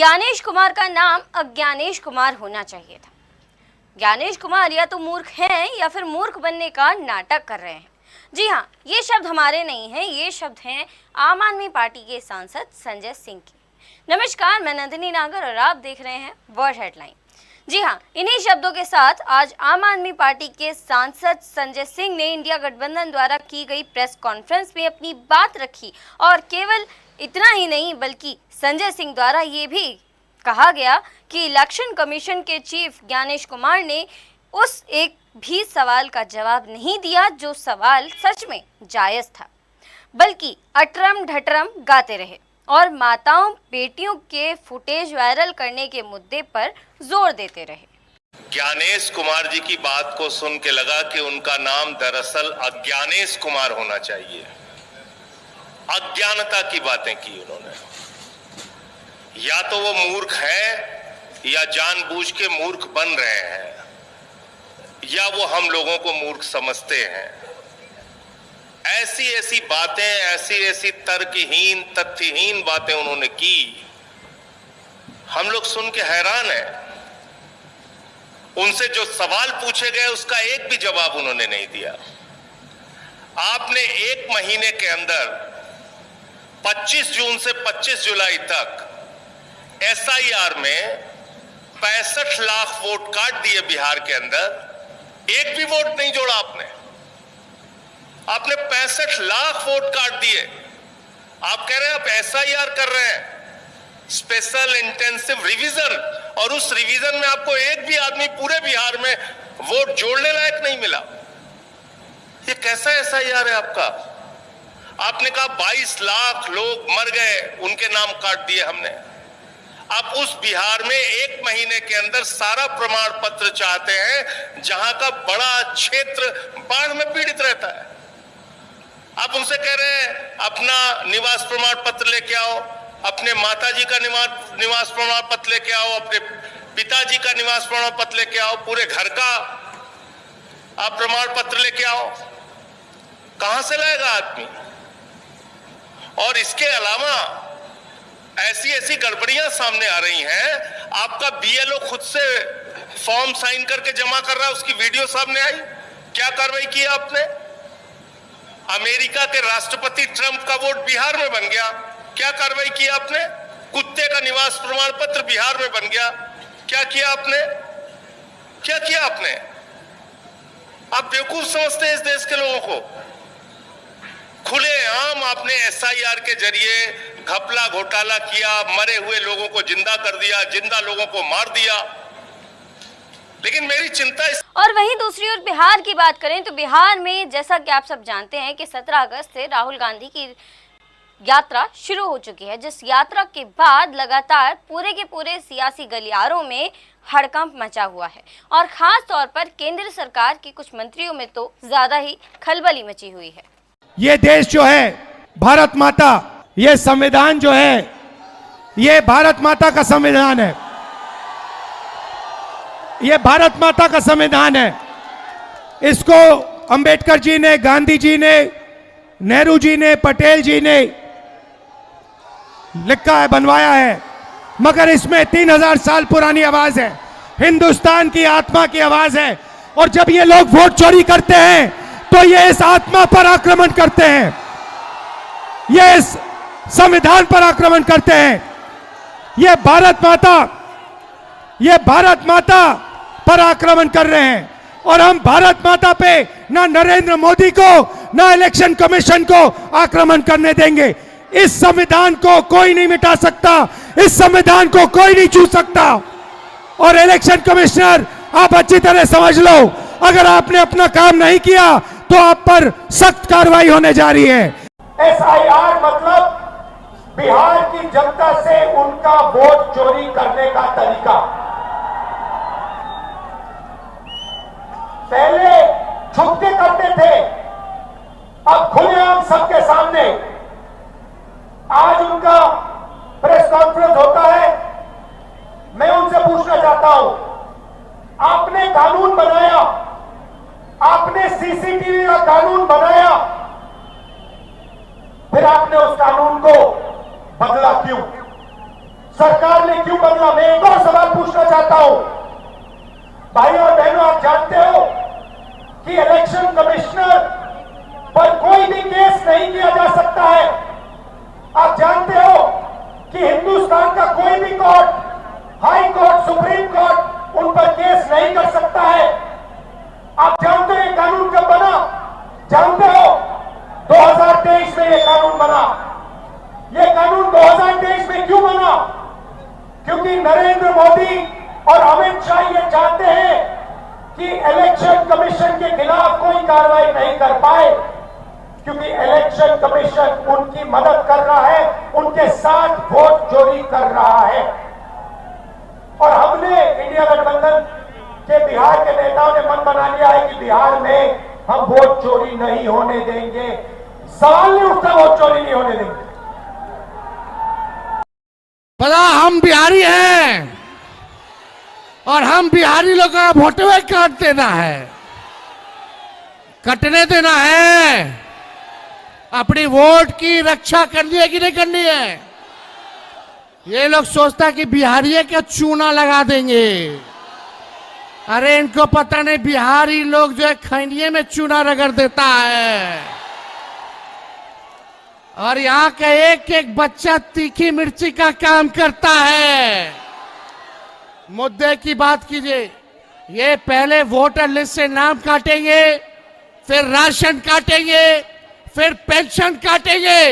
ज्ञानेश कुमार का नाम अज्ञानेश कुमार होना चाहिए था। ज्ञानेश कुमार या तो मूर्ख हैं या फिर मूर्ख बनने का नाटक कर रहे हैं। जी हाँ, ये शब्द हमारे नहीं हैं, ये शब्द हैं आम आदमी पार्टी के सांसद संजय सिंह के। नमस्कार, मैं नंदिनी नागर और आप देख रहे हैं वर्ल्ड हेडलाइन। जी हाँ, इन्हीं शब्दों के साथ आज आम आदमी पार्टी के सांसद संजय सिंह ने इंडिया गठबंधन द्वारा की गई प्रेस कॉन्फ्रेंस में अपनी बात रखी और केवल इतना ही नहीं बल्कि संजय सिंह द्वारा ये भी कहा गया कि इलेक्शन कमीशन के चीफ ज्ञानेश कुमार ने उस एक भी सवाल का जवाब नहीं दिया जो सवाल सच में जायज था, बल्कि अटरम ढटरम गाते रहे और माताओं बेटियों के फुटेज वायरल करने के मुद्दे पर जोर देते रहे। ज्ञानेश कुमार जी की बात को सुन के लगा कि उनका नाम दरअसल अज्ञानेश कुमार होना चाहिए। अज्ञानता की बातें की उन्होंने। या तो वो मूर्ख है या जानबूझ के मूर्ख बन रहे हैं, या वो हम लोगों को मूर्ख समझते हैं। ऐसी ऐसी बातें, ऐसी ऐसी तर्कहीन तथ्यहीन बातें उन्होंने की, हम लोग सुन के हैरान हैं। उनसे जो सवाल पूछे गए उसका एक भी जवाब उन्होंने नहीं दिया। आपने एक महीने के अंदर 25 जून से 25 जुलाई तक SIR में 65 लाख वोट काट दिए बिहार के अंदर, एक भी वोट नहीं जोड़ा आपने। आपने 65 लाख वोट काट दिए। आप कह रहे हैं आप SIR कर रहे हैं, स्पेशल इंटेंसिव रिवीजन, और उस रिवीजन में आपको एक भी आदमी पूरे बिहार में वोट जोड़ने लायक नहीं मिला। ये कैसा SIR है आपका? आपने कहा 22 लाख लोग मर गए, उनके नाम काट दिए हमने। आप उस बिहार में एक महीने के अंदर सारा प्रमाण पत्र चाहते हैं जहां का बड़ा क्षेत्र बाढ़ में पीड़ित रहता है। आप उनसे कह रहे हैं अपना निवास प्रमाण पत्र लेके आओ, अपने माताजी का निवास प्रमाण पत्र लेके आओ, अपने पिताजी का निवास प्रमाण पत्र लेके आओ, पूरे घर का आप प्रमाण पत्र लेके आओ। कहां से लाएगा आदमी? और इसके अलावा ऐसी ऐसी गड़बड़ियां सामने आ रही हैं। आपका BLO खुद से फॉर्म साइन करके जमा कर रहा है, उसकी वीडियो सामने आई। क्या कार्रवाई की आपने? अमेरिका के राष्ट्रपति ट्रंप का वोट बिहार में बन गया, क्या कार्रवाई की आपने? कुत्ते का निवास प्रमाण पत्र बिहार में बन गया, क्या किया आपने? क्या किया आपने? आप बेवकूफ समझते हैं इस देश के लोगों को। खुलेआम आपने SIR के जरिए घपला घोटाला किया, मरे हुए लोगों को जिंदा कर दिया, जिंदा लोगों को मार दिया। लेकिन मेरी चिंता और वहीं दूसरी ओर बिहार की बात करें तो बिहार में जैसा कि आप सब जानते हैं कि 17 अगस्त से राहुल गांधी की यात्रा शुरू हो चुकी है, जिस यात्रा के बाद लगातार पूरे के पूरे सियासी गलियारों में हड़कंप मचा हुआ है और खास तौर पर केंद्र सरकार के कुछ मंत्रियों में तो ज्यादा ही खलबली मची हुई है। ये देश जो है भारत माता, ये संविधान जो है ये भारत माता का संविधान है। ये भारत माता का संविधान है। इसको अंबेडकर जी ने, गांधी जी ने, नेहरू जी ने, पटेल जी ने लिखा है, बनवाया है, मगर इसमें 3000 साल पुरानी आवाज है, हिंदुस्तान की आत्मा की आवाज है। और जब ये लोग वोट चोरी करते हैं तो ये इस आत्मा पर आक्रमण करते हैं, ये इस संविधान पर आक्रमण करते हैं। ये भारत माता पर आक्रमण कर रहे हैं और हम भारत माता पे ना नरेंद्र मोदी को ना इलेक्शन कमीशन को आक्रमण करने देंगे। इस संविधान को कोई नहीं मिटा सकता, इस संविधान को कोई नहीं छू सकता। और इलेक्शन कमिश्नर, आप अच्छी तरह समझ लो, अगर आपने अपना काम नहीं किया तो आप पर सख्त कार्रवाई होने जा रही है। SIR मतलब बिहार की जनता से उनका वोट चोरी करने का तरीका। पहले छुपके करते थे, अब खुलेआम सबके सामने। आज उनका प्रेस कॉन्फ्रेंस होता है, मैं उनसे पूछना चाहता हूं, आपने कानून बनाया, आपने CCTV का कानून बनाया, फिर आपने उस कानून को बदला क्यों? सरकार ने क्यों क्यों बदला? मैं एक और सवाल पूछना चाहता हूं। भाई और बहनों, आप जानते हो कि इलेक्शन कमिश्नर पर कोई भी केस नहीं किया जा सकता है। आप जानते हो कि हिंदुस्तान का कोई भी court, high court, supreme court उन पर केस नहीं कर सकता है। आप जानते हो ये कानून कब बना? जानते हो? 2023 में ये कानून बना। ये कानून 2023 में क्यों बना? क्योंकि नरेंद्र मोदी और अमित शाह ये चाहते हैं कि इलेक्शन कमीशन के खिलाफ कोई कार्रवाई नहीं कर पाए, क्योंकि इलेक्शन कमीशन उनकी मदद कर रहा है, उनके साथ वोट चोरी कर रहा है। और हमने इंडिया गठबंधन के बिहार के नेताओं ने मन बना लिया है कि बिहार में हम वोट चोरी नहीं होने देंगे। सवाल नहीं उठता, वोट चोरी नहीं होने देंगे। पता हम बिहारी हैं और हम बिहारी लोगों का वोटवे काट देना है, कटने देना है। अपनी वोट की रक्षा करनी है कि नहीं करनी है? ये लोग सोचता कि बिहारी का चूना लगा देंगे। अरे इनको पता नहीं बिहारी लोग जो है खैनिये में चूना रगड़ देता है, और यहाँ का एक एक बच्चा तीखी मिर्ची का काम करता है। मुद्दे की बात कीजिए। ये पहले वोटर लिस्ट से नाम काटेंगे, फिर राशन काटेंगे, फिर पेंशन काटेंगे।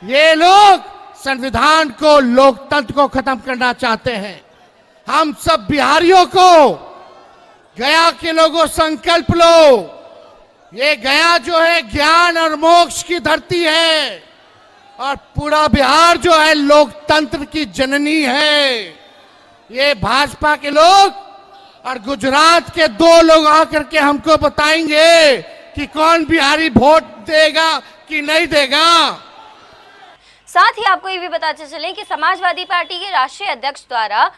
ये लोग संविधान को, लोकतंत्र को खत्म करना चाहते हैं। हम सब बिहारियों को, गया के लोगों, संकल्प लो। ये गया जो है ज्ञान और मोक्ष की धरती है, और पूरा बिहार जो है लोकतंत्र की जननी है। ये भाजपा के लोग और गुजरात के 2 लोग आकर के हमको बताएंगे कि कौन बिहारी वोट देगा कि नहीं देगा। साथ ही आपको ये भी बताते चलें कि समाजवादी पार्टी के राष्ट्रीय अध्यक्ष द्वारा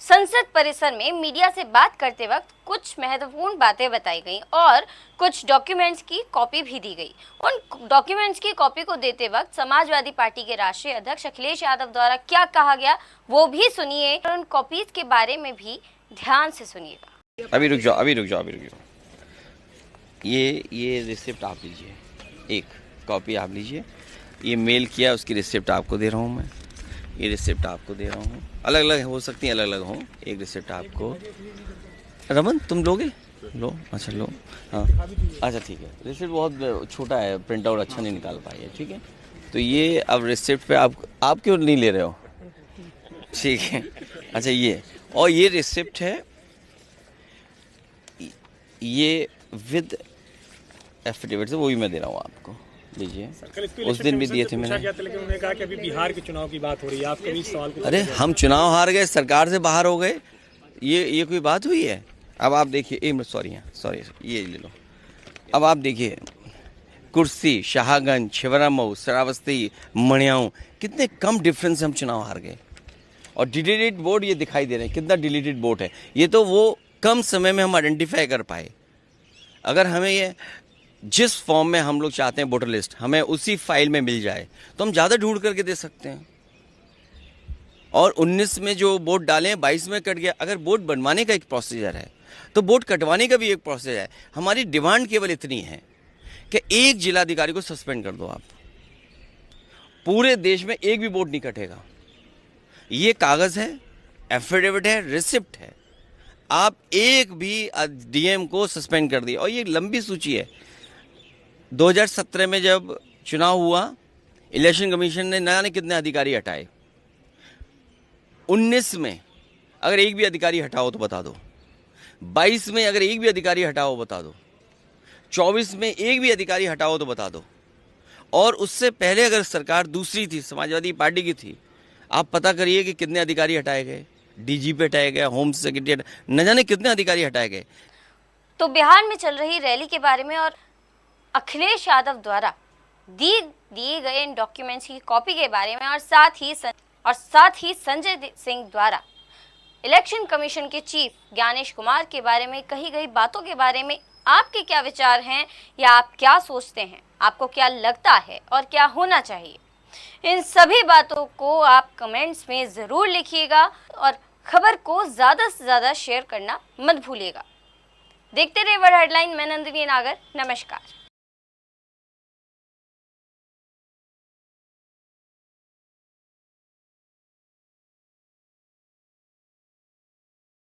संसद परिसर में मीडिया से बात करते वक्त कुछ महत्वपूर्ण बातें बताई गई और कुछ डॉक्यूमेंट्स की कॉपी भी दी गई। उन डॉक्यूमेंट्स की कॉपी को देते वक्त समाजवादी पार्टी के राष्ट्रीय अध्यक्ष अखिलेश यादव द्वारा क्या कहा गया वो भी सुनिए, और उन कॉपीज के बारे में भी ध्यान से सुनिएगा। अभी रुक जाओ। ये रिसिप्ट आप लीजिए, एक कॉपी आप लीजिए। ये मेल किया, उसकी रिसिप्ट आपको दे रहा हूँ मैं। ये रिसिप्ट आपको दे रहा हूँ, अलग अलग हो सकती है, अलग अलग हो। एक रिसिप्ट आपको, रमन तुम लोगे? लो, अच्छा लो, हाँ अच्छा ठीक है। रिसिप्ट बहुत छोटा है, प्रिंट आउट अच्छा नहीं निकाल पाई है, ठीक है। तो ये अब रिसिप्ट पे आप क्यों नहीं ले रहे हो? ठीक है, अच्छा ये, और ये रिसिप्ट है, ये विद एफिडेविट से, वो भी मैं दे रहा हूँ आपको, लीजिए। उस दिन भी दिए थे मैंने। लेकिन उन्होंने कहा कि अभी बिहार के चुनाव की बात हो रही है, आप कभी सवाल को? अरे हम चुनाव हार गए, सरकार से बाहर हो गए, ये कोई बात हुई है? अब आप देखिए, सॉरी ये ले लो। अब आप देखिए, कुर्सी, शाहगंज, छिबरामऊ, श्रावस्ती, मणियाऊ, कितने कम डिफरेंस से हम चुनाव हार गए। और डिलीटेड वोट ये दिखाई दे रहे हैं, कितना डिलीटेड वोट है। ये तो वो कम समय में हम आइडेंटिफाई कर पाए। अगर हमें ये जिस फॉर्म में हम लोग चाहते हैं वोटर लिस्ट, हमें उसी फाइल में मिल जाए तो हम ज़्यादा ढूंढ करके दे सकते हैं। और 19 में जो वोट डाले, 22 में कट गया। अगर वोट बनवाने का एक प्रोसीजर है तो वोट कटवाने का भी एक प्रोसीजर है। हमारी डिमांड केवल इतनी है कि एक जिलाधिकारी को सस्पेंड कर दो आप, पूरे देश में एक भी वोट नहीं कटेगा। ये कागज़ है, एफिडेविट है, रिसिप्ट है। आप एक भी डीएम को सस्पेंड कर दिया। और ये लंबी सूची है। 2017 में जब चुनाव हुआ, इलेक्शन कमीशन ने न जाने कितने अधिकारी हटाए। 19 में अगर एक भी अधिकारी हटाओ तो बता दो। 22 में अगर एक भी अधिकारी हटाओ बता दो। 24 में एक भी अधिकारी हटाओ तो बता दो। और उससे पहले अगर सरकार दूसरी थी, समाजवादी पार्टी की थी, आप पता करिए कि कितने अधिकारी हटाए गए। डीजीपी हटाए गए, होम सेक्रेटरी, न जाने कितने अधिकारी हटाए गए। तो बिहार में चल रही रैली के बारे में और अखिलेश यादव द्वारा दिए गए इन डॉक्यूमेंट्स की कॉपी के बारे में, और साथ ही संजय सिंह द्वारा इलेक्शन कमीशन के चीफ ज्ञानेश कुमार के बारे में कही गई बातों के बारे में आपके क्या विचार हैं, या आप क्या सोचते हैं, आपको क्या लगता है और क्या होना चाहिए? इन सभी बातों को आप कमेंट्स में ज़रूर लिखिएगा और खबर को ज़्यादा से ज़्यादा शेयर करना मत भूलिएगा। देखते रहिए वर्ल्ड हेडलाइन। मैं नंदिनी नागर, नमस्कार।